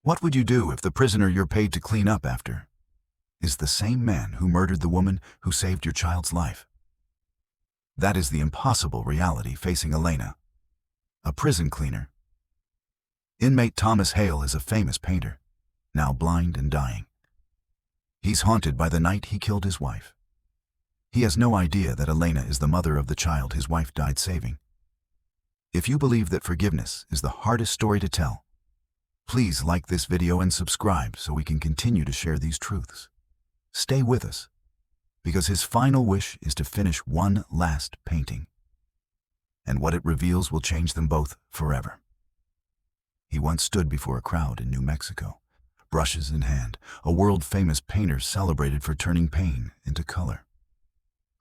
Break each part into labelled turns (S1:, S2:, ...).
S1: What would you do if the prisoner you're paid to clean up after is the same man who murdered the woman who saved your child's life? That is the impossible reality facing Elena, a prison cleaner. Inmate Thomas Hale is a famous painter, now blind and dying. He's haunted by the night he killed his wife. He has no idea that Elena is the mother of the child his wife died saving. If you believe that forgiveness is the hardest story to tell, please like this video and subscribe so we can continue to share these truths. Stay with us, because his final wish is to finish one last painting. And what it reveals will change them both forever. He once stood before a crowd in New Mexico, brushes in hand, a world-famous painter celebrated for turning pain into color.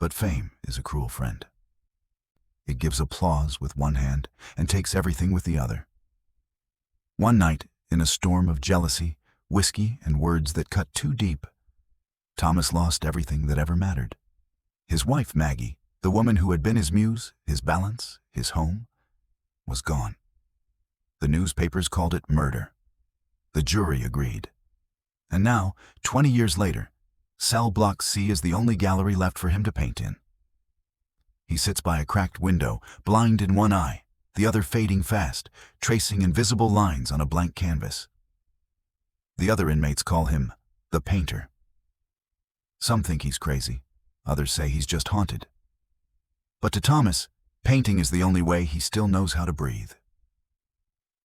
S1: But fame is a cruel friend. It gives applause with one hand and takes everything with the other. One night, in a storm of jealousy, whiskey, and words that cut too deep, Thomas lost everything that ever mattered. His wife, Maggie, the woman who had been his muse, his balance, his home, was gone. The newspapers called it murder. The jury agreed. And now, 20 years later, Cell Block C is the only gallery left for him to paint in. He sits by a cracked window, blind in one eye, the other fading fast, tracing invisible lines on a blank canvas. The other inmates call him the painter. Some think he's crazy, others say he's just haunted. But to Thomas, painting is the only way he still knows how to breathe.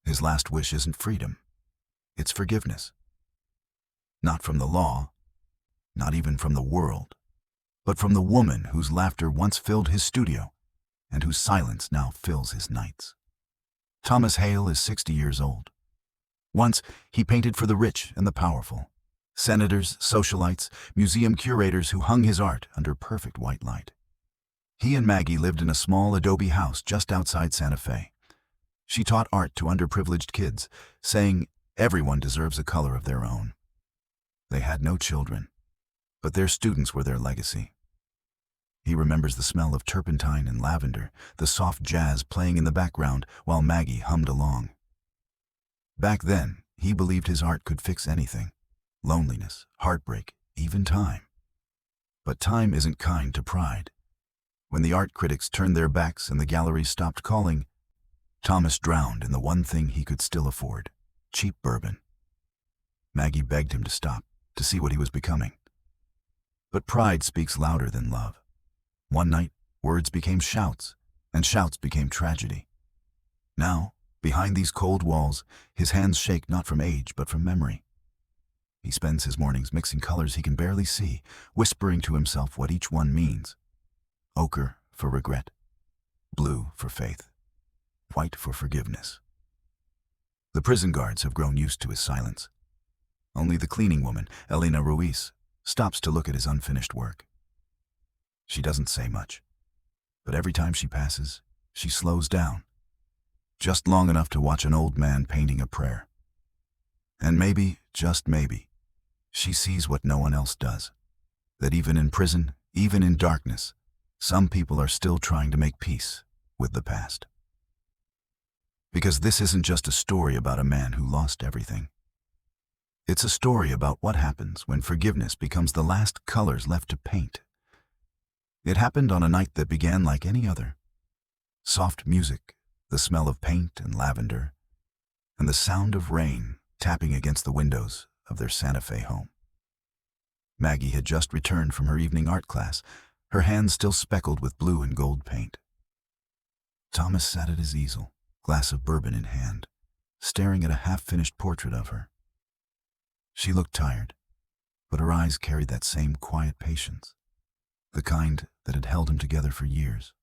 S1: His last wish isn't freedom, it's forgiveness. Not from the law, not even from the world, but from the woman whose laughter once filled his studio and whose silence now fills his nights. Thomas Hale is 60 years old. Once, he painted for the rich and the powerful, senators, socialites, museum curators who hung his art under perfect white light. He and Maggie lived in a small adobe house just outside Santa Fe. She taught art to underprivileged kids, saying everyone deserves a color of their own. They had no children, but their students were their legacy. He remembers the smell of turpentine and lavender, the soft jazz playing in the background while Maggie hummed along. Back then, he believed his art could fix anything: loneliness, heartbreak, even time. But time isn't kind to pride. When the art critics turned their backs and the galleries stopped calling, Thomas drowned in the one thing he could still afford: cheap bourbon. Maggie begged him to stop, to see what he was becoming. But pride speaks louder than love. One night, words became shouts, and shouts became tragedy. Now, behind these cold walls, his hands shake not from age but from memory. He spends his mornings mixing colors he can barely see, whispering to himself what each one means. Ochre for regret, blue for faith, white for forgiveness. The prison guards have grown used to his silence. Only the cleaning woman, Elena Ruiz, stops to look at his unfinished work. She doesn't say much, but every time she passes, she slows down, just long enough to watch an old man painting a prayer. And maybe, just maybe, she sees what no one else does, that even in prison, even in darkness, some people are still trying to make peace with the past. Because this isn't just a story about a man who lost everything. It's a story about what happens when forgiveness becomes the last colors left to paint. It happened on a night that began like any other. Soft music, the smell of paint and lavender, and the sound of rain tapping against the windows of their Santa Fe home. Maggie had just returned from her evening art class, her hands still speckled with blue and gold paint. Thomas sat at his easel, glass of bourbon in hand, staring at a half-finished portrait of her. She looked tired, but her eyes carried that same quiet patience, the kind that had held him together for years.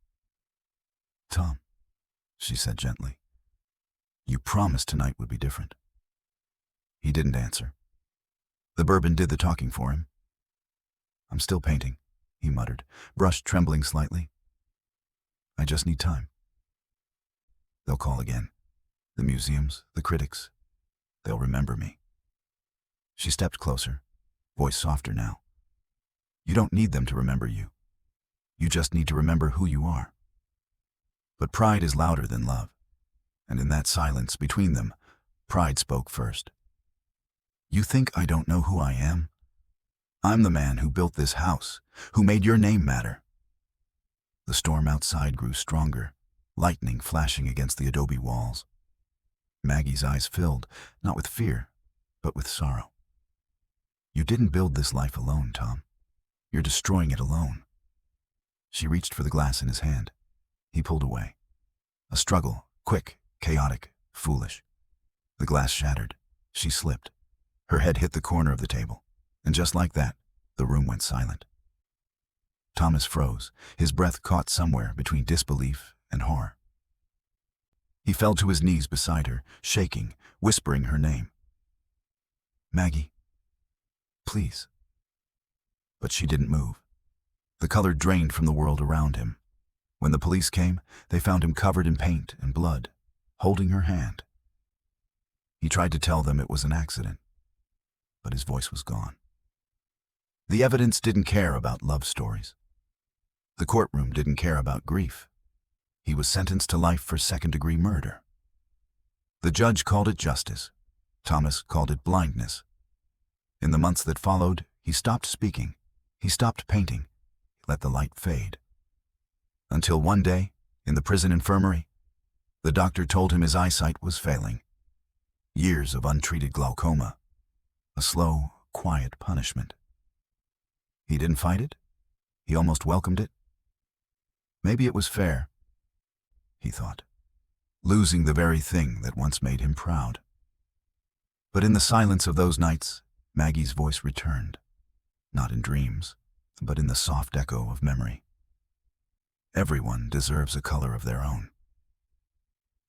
S1: "Tom," she said gently, "you promised tonight would be different." He didn't answer. The bourbon did the talking for him. "I'm still painting," he muttered, brush trembling slightly. "I just need time." "They'll call again. The museums, the critics. They'll remember me." She stepped closer, voice softer now. "You don't need them to remember you. You just need to remember who you are." But pride is louder than love, and in that silence between them, pride spoke first. You think I don't know who I am? I'm the man who built this house, who made your name matter. The storm outside grew stronger, lightning flashing against the adobe walls. Maggie's eyes filled, not with fear, but with sorrow. You didn't build this life alone, Tom. You're destroying it alone. She reached for the glass in his hand. He pulled away. A struggle, quick, chaotic, foolish. The glass shattered. She slipped. Her head hit the corner of the table, and just like that, the room went silent. Thomas froze, his breath caught somewhere between disbelief and horror. He fell to his knees beside her, shaking, whispering her name. Maggie, please. But she didn't move. The color drained from the world around him. When the police came, they found him covered in paint and blood, holding her hand. He tried to tell them it was an accident, but his voice was gone. The evidence didn't care about love stories. The courtroom didn't care about grief. He was sentenced to life for second-degree murder. The judge called it justice. Thomas called it blindness. In the months that followed, he stopped speaking. He stopped painting. He let the light fade. Until one day, in the prison infirmary, the doctor told him his eyesight was failing. Years of untreated glaucoma. A slow, quiet punishment. He didn't fight it. He almost welcomed it. Maybe it was fair, he thought, losing the very thing that once made him proud. But in the silence of those nights, Maggie's voice returned, not in dreams, but in the soft echo of memory. Everyone deserves a color of their own.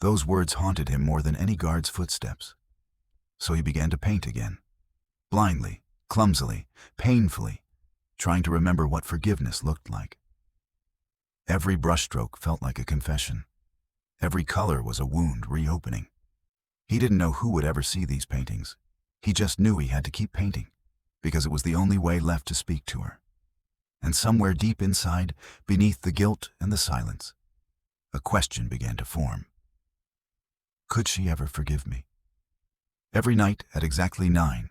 S1: Those words haunted him more than any guard's footsteps. So he began to paint again, blindly, clumsily, painfully, trying to remember what forgiveness looked like. Every brushstroke felt like a confession. Every color was a wound reopening. He didn't know who would ever see these paintings. He just knew he had to keep painting, because it was the only way left to speak to her. And somewhere deep inside, beneath the guilt and the silence, a question began to form. Could she ever forgive me? Every night at exactly 9,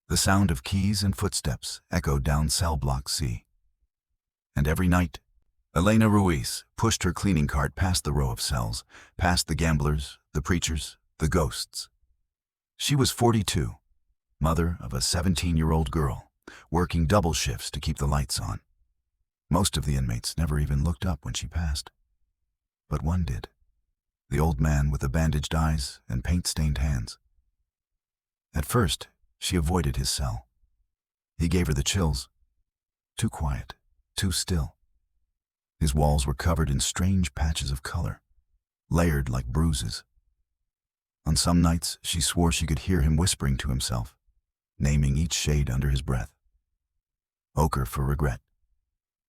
S1: the sound of keys and footsteps echoed down cell block C. And every night, Elena Ruiz pushed her cleaning cart past the row of cells, past the gamblers, the preachers, the ghosts. She was 42, mother of a 17-year-old girl, working double shifts to keep the lights on. Most of the inmates never even looked up when she passed. But one did. The old man with the bandaged eyes and paint-stained hands. At first, she avoided his cell. He gave her the chills. Too quiet, too still. His walls were covered in strange patches of color, layered like bruises. On some nights, she swore she could hear him whispering to himself, naming each shade under his breath. Ochre for regret,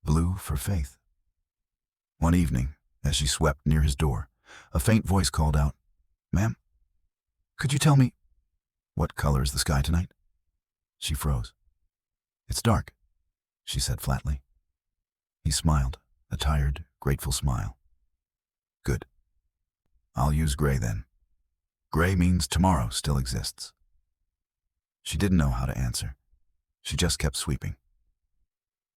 S1: blue for faith. One evening, as she swept near his door, a faint voice called out, "Ma'am, could you tell me, what color is the sky tonight?" She froze. "It's dark," she said flatly. He smiled, a tired, grateful smile. "Good. I'll use gray then. Gray means tomorrow still exists." She didn't know how to answer. She just kept sweeping.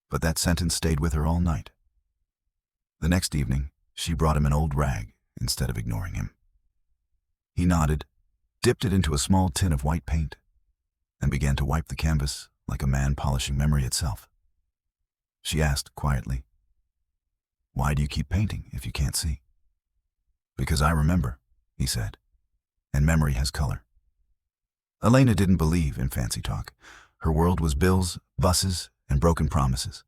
S1: But that sentence stayed with her all night. The next evening, she brought him an old rag instead of ignoring him. He nodded, dipped it into a small tin of white paint, and began to wipe the canvas like a man polishing memory itself. She asked quietly, "Why do you keep painting if you can't see?" "Because I remember," he said, "and memory has color." Elena didn't believe in fancy talk. Her world was bills, buses, and broken promises.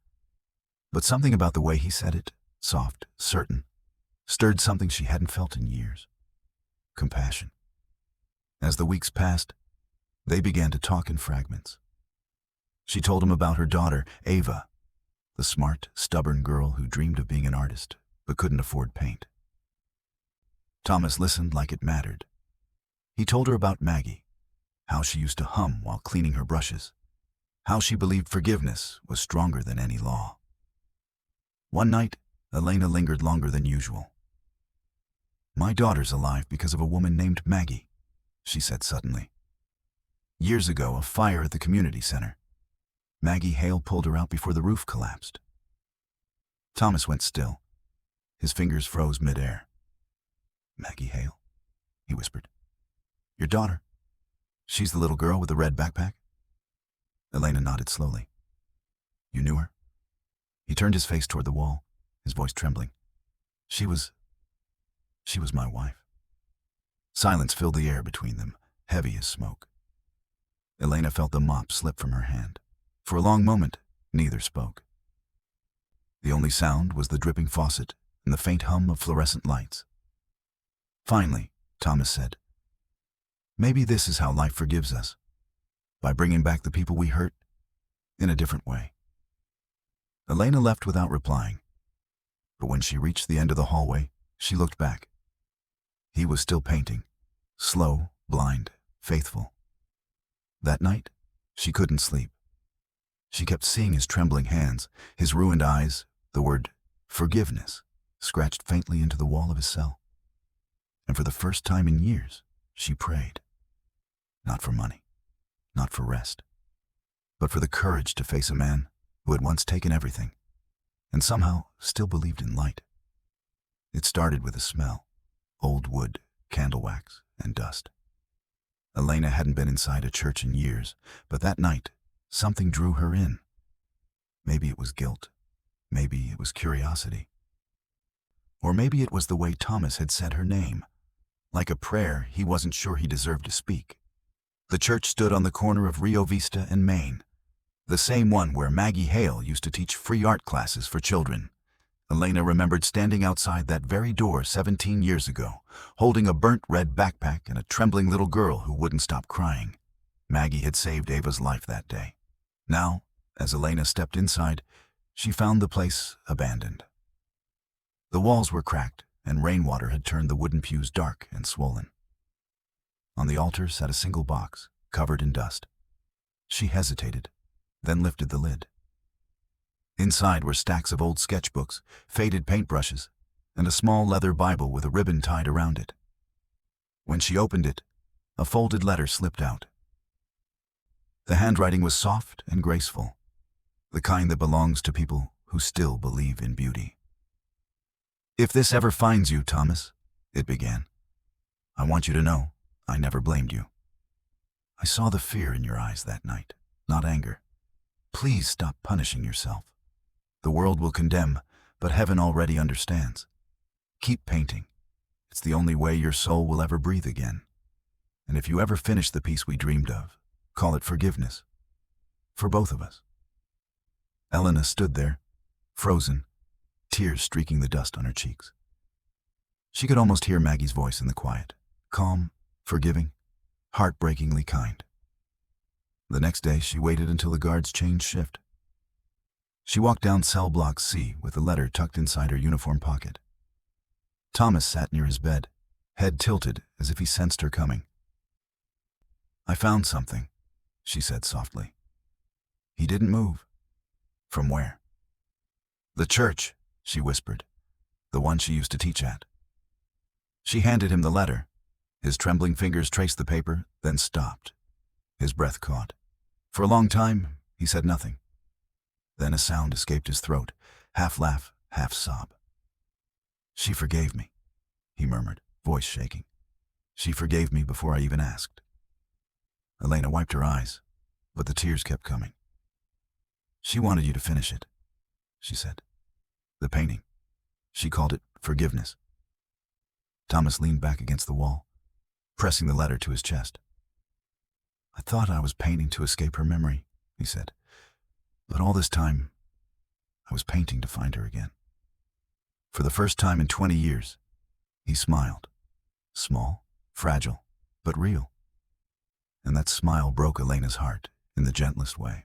S1: But something about the way he said it, soft, certain, stirred something she hadn't felt in years. Compassion. As the weeks passed, they began to talk in fragments. She told him about her daughter, Ava, the smart, stubborn girl who dreamed of being an artist but couldn't afford paint. Thomas listened like it mattered. He told her about Maggie, how she used to hum while cleaning her brushes, how she believed forgiveness was stronger than any law. One night, Elena lingered longer than usual. "My daughter's alive because of a woman named Maggie," she said suddenly. Years ago, a fire at the community center. Maggie Hale pulled her out before the roof collapsed. Thomas went still. His fingers froze midair. Maggie Hale, he whispered. Your daughter. She's the little girl with the red backpack? Elena nodded slowly. You knew her? He turned his face toward the wall, his voice trembling. She was my wife. Silence filled the air between them, heavy as smoke. Elena felt the mop slip from her hand. For a long moment, neither spoke. The only sound was the dripping faucet and the faint hum of fluorescent lights. Finally, Thomas said, maybe this is how life forgives us, by bringing back the people we hurt in a different way. Elena left without replying, but when she reached the end of the hallway, she looked back. He was still painting, slow, blind, faithful. That night, she couldn't sleep. She kept seeing his trembling hands, his ruined eyes, the word forgiveness scratched faintly into the wall of his cell. And for the first time in years, she prayed. Not for money, not for rest, but for the courage to face a man who had once taken everything and somehow still believed in light. It started with a smell, old wood, candle wax, and dust. Elena hadn't been inside a church in years, but that night, something drew her in. Maybe it was guilt. Maybe it was curiosity. Or maybe it was the way Thomas had said her name. Like a prayer he wasn't sure he deserved to speak. The church stood on the corner of Rio Vista and Main, the same one where Maggie Hale used to teach free art classes for children. Elena remembered standing outside that very door 17 years ago, holding a burnt red backpack and a trembling little girl who wouldn't stop crying. Maggie had saved Ava's life that day. Now, as Elena stepped inside, she found the place abandoned. The walls were cracked, and rainwater had turned the wooden pews dark and swollen. On the altar sat a single box, covered in dust. She hesitated, then lifted the lid. Inside were stacks of old sketchbooks, faded paintbrushes, and a small leather Bible with a ribbon tied around it. When she opened it, a folded letter slipped out. The handwriting was soft and graceful, the kind that belongs to people who still believe in beauty. If this ever finds you, Thomas, it began, I want you to know I never blamed you. I saw the fear in your eyes that night, not anger. Please stop punishing yourself. The world will condemn, but heaven already understands. Keep painting. It's the only way your soul will ever breathe again. And if you ever finish the piece we dreamed of, call it forgiveness. For both of us. Elena stood there, frozen, tears streaking the dust on her cheeks. She could almost hear Maggie's voice in the quiet, calm, forgiving, heartbreakingly kind. The next day, she waited until the guards changed shift. She walked down cell block C with the letter tucked inside her uniform pocket. Thomas sat near his bed, head tilted as if he sensed her coming. I found something, she said softly. He didn't move. From where? The church, she whispered, the one she used to teach at. She handed him the letter. His trembling fingers traced the paper, then stopped. His breath caught. For a long time, he said nothing. Then a sound escaped his throat, half laugh, half sob. She forgave me, he murmured, voice shaking. She forgave me before I even asked. Elena wiped her eyes, but the tears kept coming. She wanted you to finish it, she said. The painting. She called it forgiveness. Thomas leaned back against the wall, pressing the letter to his chest. I thought I was painting to escape her memory, he said. But all this time, I was painting to find her again. For the first time in 20 years, he smiled. Small, fragile, but real. And that smile broke Elena's heart in the gentlest way.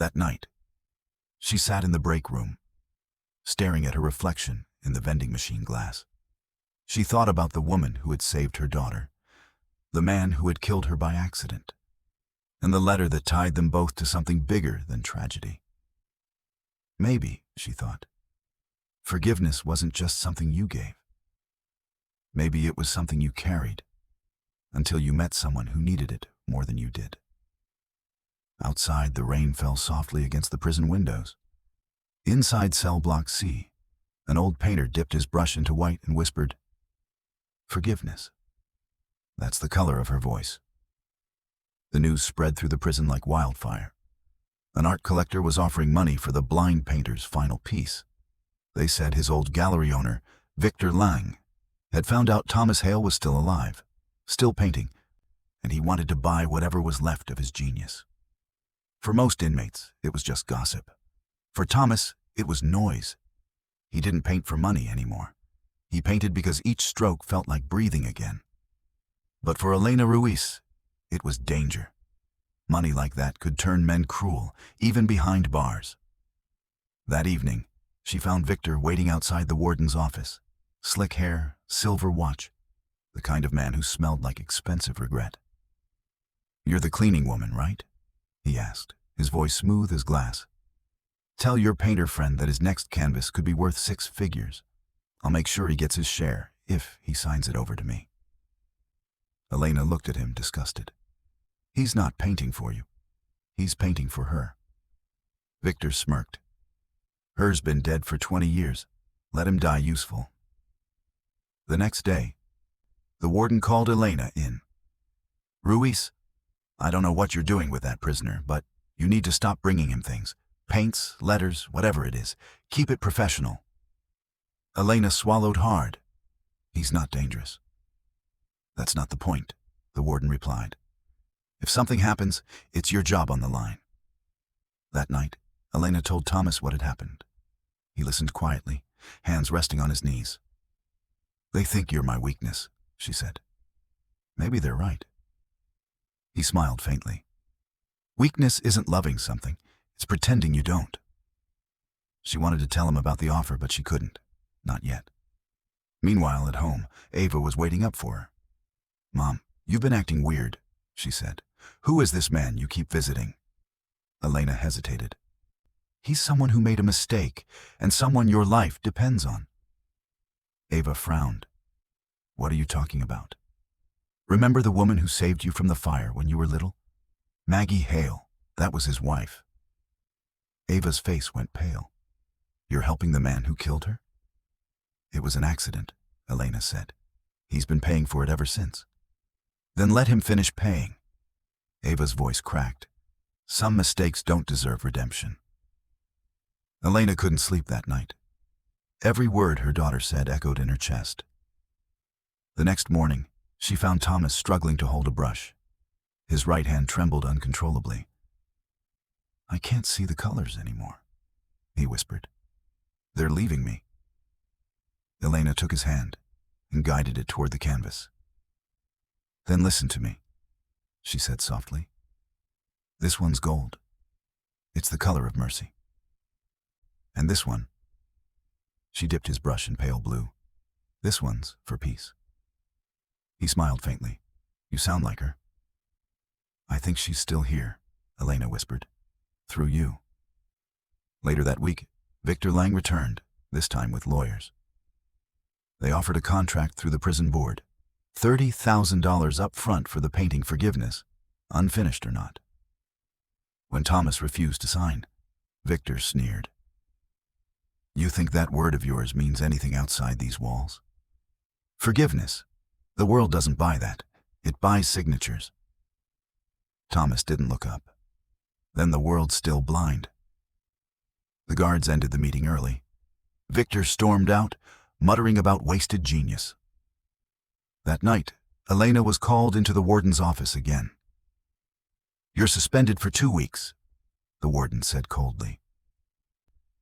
S1: That night, she sat in the break room, staring at her reflection in the vending machine glass. She thought about the woman who had saved her daughter, the man who had killed her by accident, and the letter that tied them both to something bigger than tragedy. Maybe, she thought, forgiveness wasn't just something you gave. Maybe it was something you carried until you met someone who needed it more than you did. Outside, the rain fell softly against the prison windows. Inside cell block C, an old painter dipped his brush into white and whispered, "Forgiveness." That's the color of her voice. The news spread through the prison like wildfire. An art collector was offering money for the blind painter's final piece. They said his old gallery owner, Victor Lang, had found out Thomas Hale was still alive, still painting, and he wanted to buy whatever was left of his genius. For most inmates, it was just gossip. For Thomas, it was noise. He didn't paint for money anymore. He painted because each stroke felt like breathing again. But for Elena Ruiz, it was danger. Money like that could turn men cruel, even behind bars. That evening, she found Victor waiting outside the warden's office. Slick hair, silver watch, the kind of man who smelled like expensive regret. "You're the cleaning woman, right?" he asked, his voice smooth as glass. "Tell your painter friend that his next canvas could be worth 6 figures. I'll make sure he gets his share, if he signs it over to me." Elena looked at him, disgusted. "He's not painting for you. He's painting for her." Victor smirked. "Her's been dead for 20 years. Let him die useful." The next day, the warden called Elena in. "Ruiz, I don't know what you're doing with that prisoner, but you need to stop bringing him things. Paints, letters, whatever it is. Keep it professional." Elena swallowed hard. "He's not dangerous." "That's not the point," the warden replied. "If something happens, it's your job on the line." That night, Elena told Thomas what had happened. He listened quietly, hands resting on his knees. "They think you're my weakness," she said. "Maybe they're right." He smiled faintly. "Weakness isn't loving something, it's pretending you don't." She wanted to tell him about the offer, but she couldn't. Not yet. Meanwhile, at home, Ava was waiting up for her. "Mom, you've been acting weird," she said. "Who is this man you keep visiting?" Elena hesitated. "He's someone who made a mistake, and someone your life depends on." Ava frowned. "What are you talking about?" "Remember the woman who saved you from the fire when you were little? Maggie Hale, that was his wife." Ava's face went pale. "You're helping the man who killed her?" "It was an accident," Elena said. "He's been paying for it ever since." "Then let him finish paying." Ava's voice cracked. "Some mistakes don't deserve redemption." Elena couldn't sleep that night. Every word her daughter said echoed in her chest. The next morning, she found Thomas struggling to hold a brush. His right hand trembled uncontrollably. "I can't see the colors anymore," he whispered. "They're leaving me." Elena took his hand and guided it toward the canvas. "Then listen to me," she said softly. "This one's gold. It's the color of mercy. And this one," she dipped his brush in pale blue, "this one's for peace." He smiled faintly. "You sound like her." "I think she's still here," Elena whispered. "Through you." Later that week, Victor Lang returned, this time with lawyers. They offered a contract through the prison board, $30,000 up front for the painting forgiveness, unfinished or not. When Thomas refused to sign, Victor sneered. "You think that word of yours means anything outside these walls? Forgiveness. The world doesn't buy that. It buys signatures." Thomas didn't look up. Then the world's still blind. The guards ended the meeting early. Victor stormed out, muttering about wasted genius. That night, Elena was called into the warden's office again. "You're suspended for 2 weeks," the warden said coldly.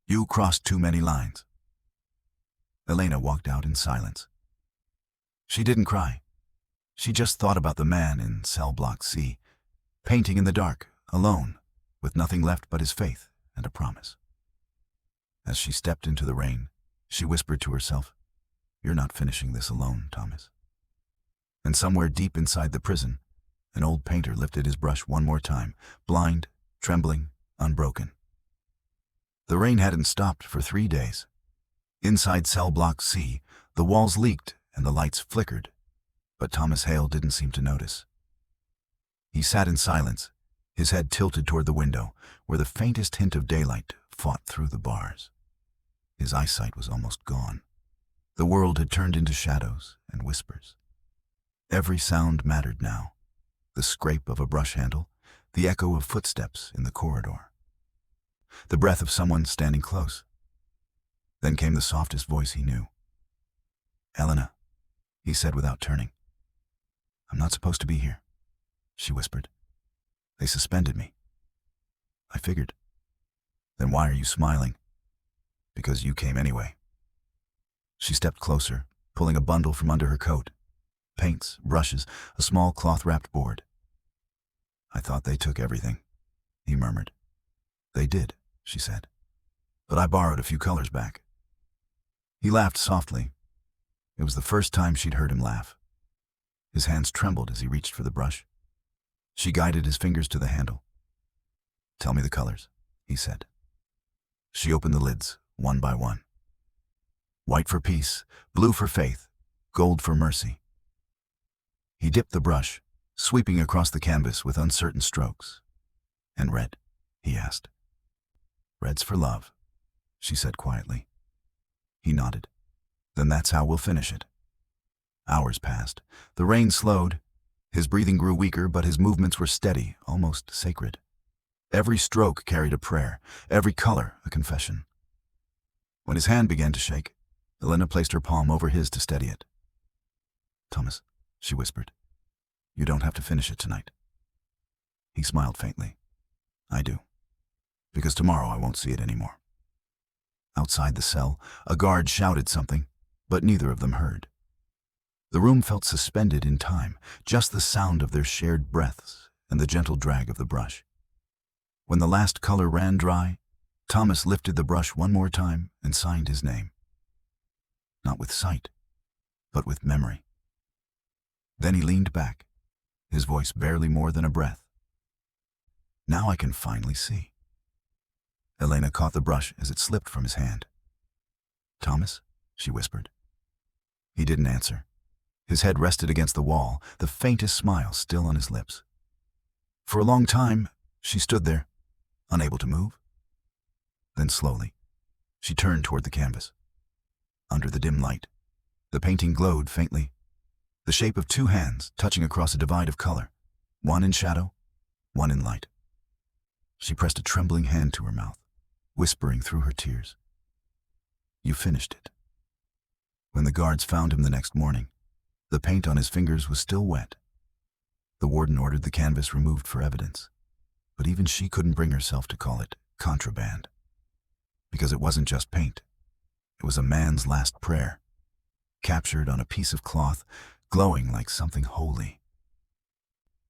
S1: "You crossed too many lines." Elena walked out in silence. She didn't cry. She just thought about the man in cell block C, painting in the dark, alone, with nothing left but his faith and a promise. As she stepped into the rain, she whispered to herself, "You're not finishing this alone, Thomas." And somewhere deep inside the prison, an old painter lifted his brush one more time, blind, trembling, unbroken. The rain hadn't stopped for 3 days. Inside cell block C, the walls leaked and the lights flickered, but Thomas Hale didn't seem to notice. He sat in silence, his head tilted toward the window, where the faintest hint of daylight fought through the bars. His eyesight was almost gone. The world had turned into shadows and whispers. Every sound mattered now. The scrape of a brush handle, the echo of footsteps in the corridor, the breath of someone standing close. Then came the softest voice he knew. "Elena," he said without turning. "I'm not supposed to be here," she whispered. "They suspended me." "I figured." "Then why are you smiling?" "Because you came anyway." She stepped closer, pulling a bundle from under her coat. Paints, brushes, a small cloth-wrapped board. "I thought they took everything," he murmured. "They did," she said. "But I borrowed a few colors back." He laughed softly. It was the first time she'd heard him laugh. His hands trembled as he reached for the brush. She guided his fingers to the handle. "Tell me the colors," he said. She opened the lids, one by one. White for peace, blue for faith, gold for mercy. He dipped the brush, sweeping across the canvas with uncertain strokes. "And red?" he asked. "Red's for love," she said quietly. He nodded. "Then that's how we'll finish it." Hours passed. The rain slowed. His breathing grew weaker, but his movements were steady, almost sacred. Every stroke carried a prayer, every color a confession. When his hand began to shake, Elena placed her palm over his to steady it. "Thomas," she whispered, "you don't have to finish it tonight." He smiled faintly. "I do. Because tomorrow I won't see it anymore." Outside the cell, a guard shouted something, but neither of them heard. The room felt suspended in time, just the sound of their shared breaths and the gentle drag of the brush. When the last color ran dry, Thomas lifted the brush one more time and signed his name. Not with sight, but with memory. Then he leaned back, his voice barely more than a breath. "Now I can finally see." Elena caught the brush as it slipped from his hand. "Thomas?" she whispered. He didn't answer. His head rested against the wall, the faintest smile still on his lips. For a long time, she stood there, unable to move. Then slowly, she turned toward the canvas. Under the dim light, the painting glowed faintly, the shape of two hands touching across a divide of color, one in shadow, one in light. She pressed a trembling hand to her mouth, whispering through her tears, "You finished it." When the guards found him the next morning, the paint on his fingers was still wet. The warden ordered the canvas removed for evidence, but even she couldn't bring herself to call it contraband. Because it wasn't just paint. It was a man's last prayer, captured on a piece of cloth, glowing like something holy.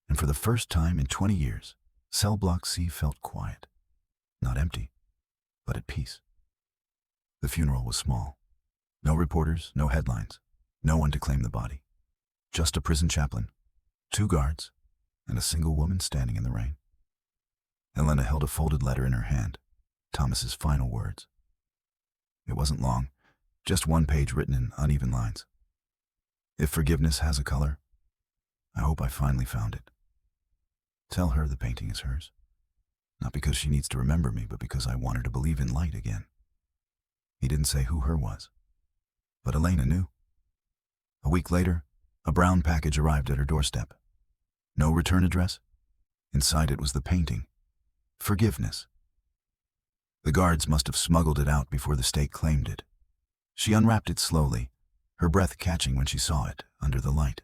S1: And for the first time in 20 years, Cell Block C felt quiet. Not empty, but at peace. The funeral was small. No reporters, no headlines, no one to claim the body. Just a prison chaplain, 2 guards, and a single woman standing in the rain. Elena held a folded letter in her hand, Thomas's final words. It wasn't long, just 1 page written in uneven lines. "If forgiveness has a color, I hope I finally found it. Tell her the painting is hers. Not because she needs to remember me, but because I want her to believe in light again." He didn't say who her was, but Elena knew. A week later, a brown package arrived at her doorstep. No return address. Inside it was the painting. Forgiveness. The guards must have smuggled it out before the state claimed it. She unwrapped it slowly, her breath catching when she saw it under the light.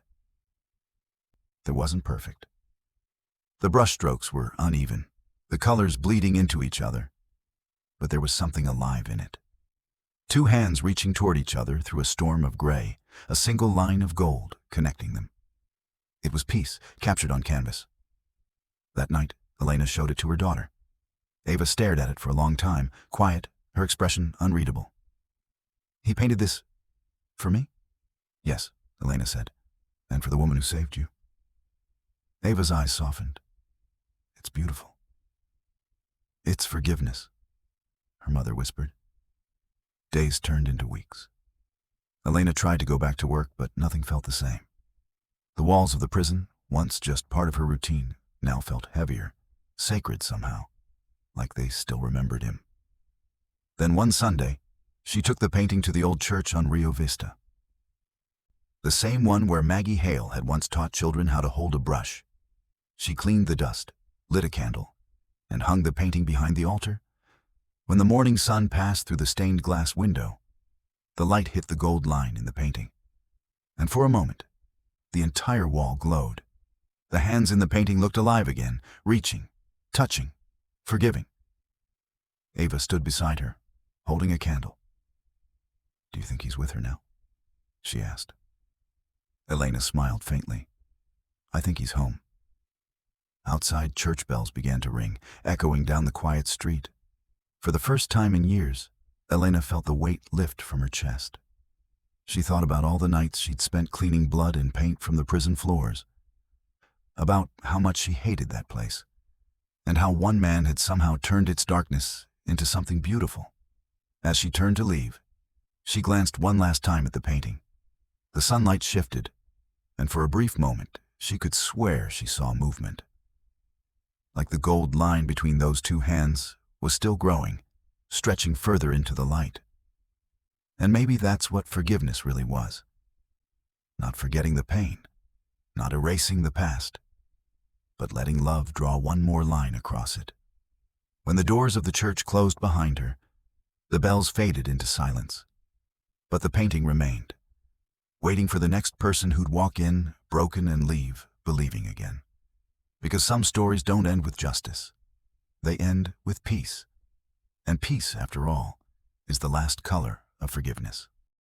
S1: It wasn't perfect. The brushstrokes were uneven, the colors bleeding into each other, but there was something alive in it. 2 hands reaching toward each other through a storm of gray, a single line of gold connecting them. It was peace, captured on canvas. That night, Elena showed it to her daughter. Ava stared at it for a long time, quiet, her expression unreadable. "He painted this for me?" "Yes," Elena said, "and for the woman who saved you." Ava's eyes softened. "It's beautiful." "It's forgiveness," her mother whispered. Days turned into weeks. Elena tried to go back to work, but nothing felt the same. The walls of the prison, once just part of her routine, now felt heavier, sacred somehow, like they still remembered him. Then one Sunday, she took the painting to the old church on Rio Vista. The same one where Maggie Hale had once taught children how to hold a brush. She cleaned the dust, lit a candle, and hung the painting behind the altar. When the morning sun passed through the stained glass window, the light hit the gold line in the painting. And for a moment, the entire wall glowed. The hands in the painting looked alive again, reaching, touching, forgiving. Ava stood beside her, holding a candle. "Do you think he's with her now?" she asked. Elena smiled faintly. "I think he's home." Outside, church bells began to ring, echoing down the quiet street. For the first time in years, Elena felt the weight lift from her chest. She thought about all the nights she'd spent cleaning blood and paint from the prison floors, about how much she hated that place, and how one man had somehow turned its darkness into something beautiful. As she turned to leave, she glanced one last time at the painting. The sunlight shifted, and for a brief moment, she could swear she saw movement. Like the gold line between those two hands was still growing, stretching further into the light. And maybe that's what forgiveness really was. Not forgetting the pain, not erasing the past, but letting love draw one more line across it. When the doors of the church closed behind her, the bells faded into silence. But the painting remained, waiting for the next person who'd walk in, broken, and leave, believing again. Because some stories don't end with justice. They end with peace. And peace, after all, is the last color of forgiveness.